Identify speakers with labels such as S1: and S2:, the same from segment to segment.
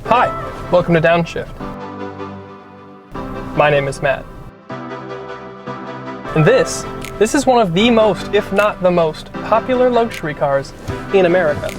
S1: Hi, welcome to Downshift. My name is Matt. And this is one of the most, if not the most, popular luxury cars in America.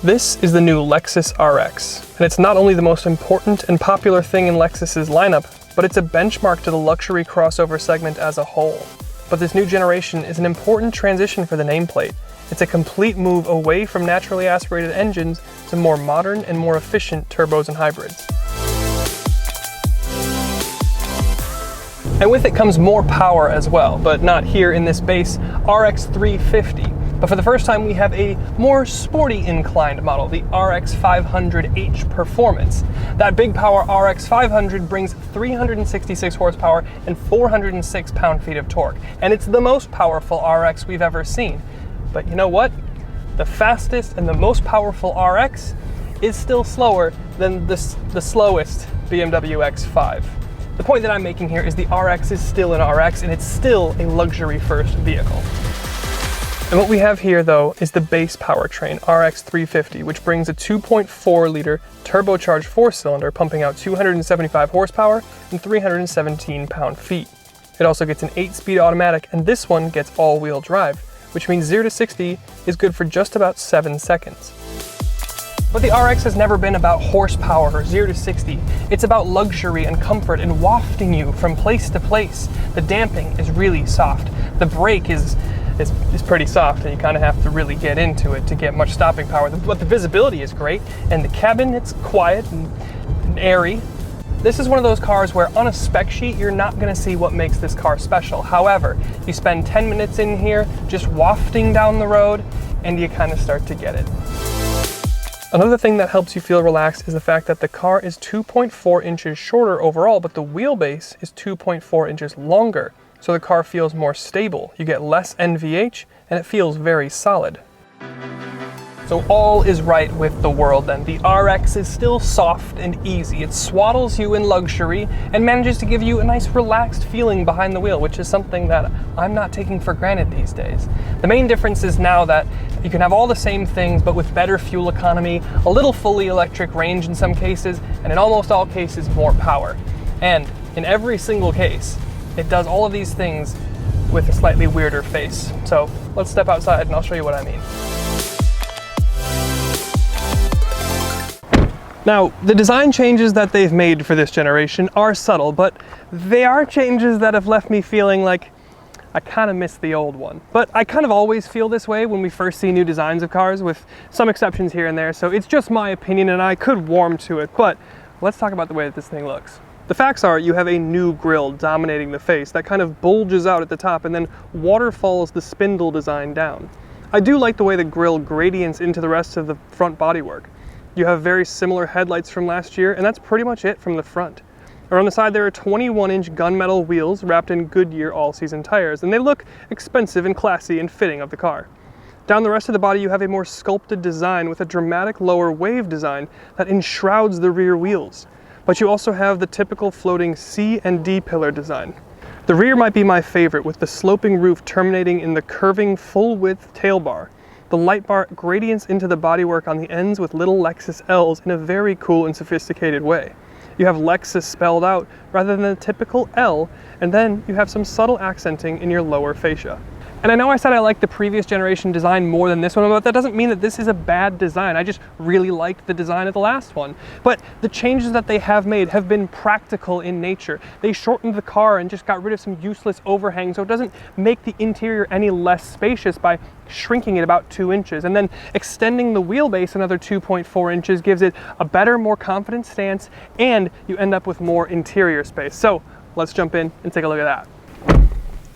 S1: This is the new Lexus RX, and it's not only the most important and popular thing in Lexus's lineup, but it's a benchmark to the luxury crossover segment as a whole. But this new generation is an important transition for the nameplate. It's a complete move away from naturally aspirated engines to more modern and more efficient turbos and hybrids. And with it comes more power as well, but not here in this base RX350. But for the first time, we have a more sporty inclined model, the RX500h Performance. That big power RX500 brings 366 horsepower and 406 pound-feet of torque, and it's the most powerful RX we've ever seen. But you know what? The fastest and the most powerful RX is still slower than the slowest BMW X5. The point that I'm making here is the RX is still an RX, and it's still a luxury-first vehicle. And what we have here, though, is the base powertrain, RX350, which brings a 2.4-liter turbocharged four-cylinder pumping out 275 horsepower and 317 pound-feet. It also gets an 8-speed automatic, and this one gets all-wheel drive, which means 0 to 60 is good for just about 7 seconds. But the RX has never been about horsepower or 0 to 60. It's about luxury and comfort and wafting you from place to place. The damping is really soft. The brake is pretty soft, and you kind of have to really get into it to get much stopping power. But the visibility is great, and the cabin, it's quiet and airy. This is one of those cars where on a spec sheet, you're not going to see what makes this car special. However, you spend 10 minutes in here just wafting down the road, and you kind of start to get it. Another thing that helps you feel relaxed is the fact that the car is 2.4 inches shorter overall, but the wheelbase is 2.4 inches longer. So the car feels more stable. You get less NVH, and it feels very solid. So all is right with the world then. The RX is still soft and easy. It swaddles you in luxury and manages to give you a nice relaxed feeling behind the wheel, which is something that I'm not taking for granted these days. The main difference is now that you can have all the same things, but with better fuel economy, a little fully electric range in some cases, and in almost all cases, more power. And in every single case, it does all of these things with a slightly weirder face. So let's step outside and I'll show you what I mean. Now, the design changes that they've made for this generation are subtle, but they are changes that have left me feeling like I kind of miss the old one. But I kind of always feel this way when we first see new designs of cars, with some exceptions here and there, so it's just my opinion and I could warm to it, but let's talk about the way that this thing looks. The facts are you have a new grille dominating the face that kind of bulges out at the top and then waterfalls the spindle design down. I do like the way the grille gradients into the rest of the front bodywork. You have very similar headlights from last year, and that's pretty much it from the front. Around the side there are 21-inch gunmetal wheels wrapped in Goodyear all-season tires, and they look expensive and classy and fitting of the car. Down the rest of the body you have a more sculpted design with a dramatic lower wave design that enshrouds the rear wheels. But you also have the typical floating C and D pillar design. The rear might be my favorite, with the sloping roof terminating in the curving full-width tail bar. The light bar gradients into the bodywork on the ends with little Lexus L's in a very cool and sophisticated way. You have Lexus spelled out rather than the typical L, and then you have some subtle accenting in your lower fascia. And I know I said I liked the previous generation design more than this one, but that doesn't mean that this is a bad design. I just really liked the design of the last one. But the changes that they have made have been practical in nature. They shortened the car and just got rid of some useless overhangs, so it doesn't make the interior any less spacious by shrinking it about 2 inches. And then extending the wheelbase another 2.4 inches gives it a better, more confident stance, and you end up with more interior space. So let's jump in and take a look at that.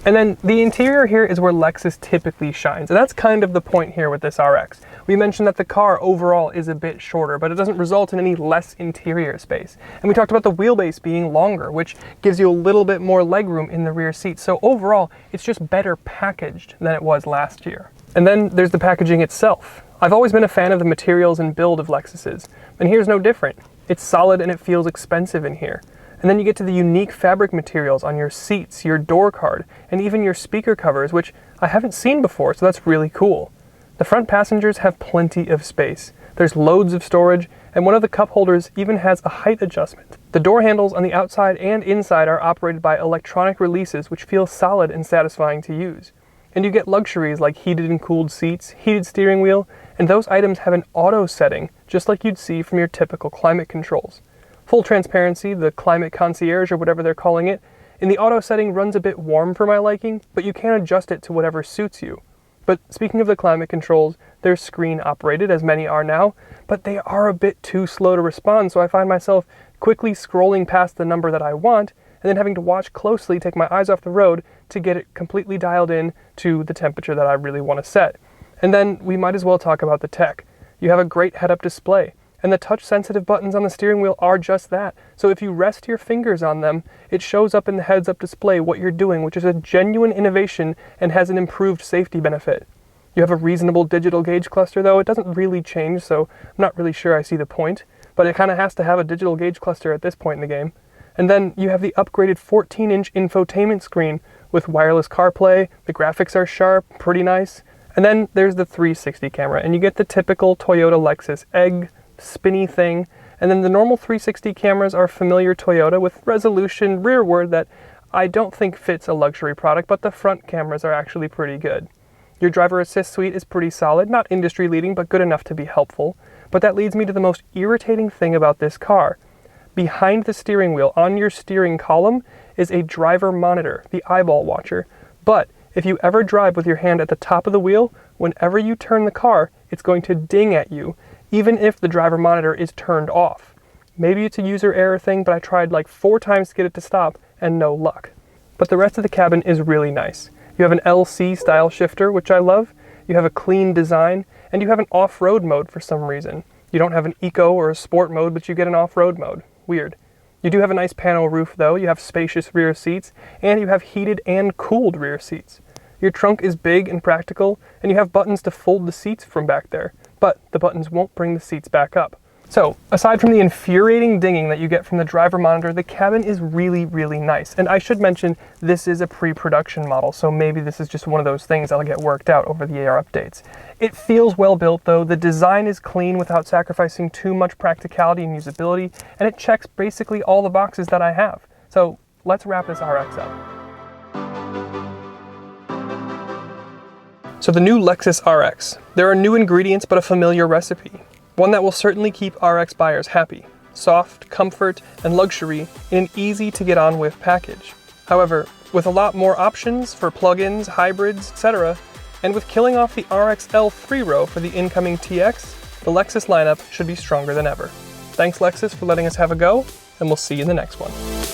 S1: And then the interior here is where Lexus typically shines, and that's kind of the point here with this RX. We mentioned that the car overall is a bit shorter, but it doesn't result in any less interior space. And we talked about the wheelbase being longer, which gives you a little bit more legroom in the rear seat. So overall, it's just better packaged than it was last year. And then there's the packaging itself. I've always been a fan of the materials and build of Lexus's, and here's no different. It's solid and it feels expensive in here. And then you get to the unique fabric materials on your seats, your door card, and even your speaker covers, which I haven't seen before, so that's really cool. The front passengers have plenty of space. There's loads of storage, and one of the cup holders even has a height adjustment. The door handles on the outside and inside are operated by electronic releases, which feel solid and satisfying to use. And you get luxuries like heated and cooled seats, heated steering wheel, and those items have an auto setting, just like you'd see from your typical climate controls. Full transparency, the climate concierge or whatever they're calling it, in the auto setting runs a bit warm for my liking, but you can adjust it to whatever suits you. But speaking of the climate controls, they're screen operated, as many are now, but they are a bit too slow to respond, so I find myself quickly scrolling past the number that I want, and then having to watch closely, take my eyes off the road to get it completely dialed in to the temperature that I really want to set. And then we might as well talk about the tech. You have a great head-up display, and the touch-sensitive buttons on the steering wheel are just that. So if you rest your fingers on them, it shows up in the heads-up display what you're doing, which is a genuine innovation and has an improved safety benefit. You have a reasonable digital gauge cluster, though. It doesn't really change, so I'm not really sure I see the point, but it kind of has to have a digital gauge cluster at this point in the game. And then you have the upgraded 14-inch infotainment screen with wireless CarPlay. The graphics are sharp, pretty nice. And then there's the 360 camera, and you get the typical Toyota Lexus egg, spinny thing. And then the normal 360 cameras are familiar Toyota with resolution rearward that I don't think fits a luxury product, but the front cameras are actually pretty good. Your driver assist suite is pretty solid, not industry leading, but good enough to be helpful. But that leads me to the most irritating thing about this car. Behind the steering wheel, on your steering column, is a driver monitor, the eyeball watcher. But if you ever drive with your hand at the top of the wheel, whenever you turn the car, it's going to ding at you, even if the driver monitor is turned off. Maybe it's a user error thing, but I tried like 4 times to get it to stop, and no luck. But the rest of the cabin is really nice. You have an LC style shifter, which I love. You have a clean design, and you have an off-road mode for some reason. You don't have an eco or a sport mode, but you get an off-road mode. Weird. You do have a nice panel roof though, you have spacious rear seats, and you have heated and cooled rear seats. Your trunk is big and practical, and you have buttons to fold the seats from back there, but the buttons won't bring the seats back up. So, aside from the infuriating dinging that you get from the driver monitor, the cabin is really, really nice. And I should mention, this is a pre-production model, so maybe this is just one of those things that'll get worked out over the AR updates. It feels well built though, the design is clean without sacrificing too much practicality and usability, and it checks basically all the boxes that I have. So, let's wrap this RX up. So the new Lexus RX. There are new ingredients but a familiar recipe. One that will certainly keep RX buyers happy. Soft, comfort, and luxury in an easy to get on with package. However, with a lot more options for plug-ins, hybrids, etc., and with killing off the RXL 3-row for the incoming TX, the Lexus lineup should be stronger than ever. Thanks Lexus for letting us have a go, and we'll see you in the next one.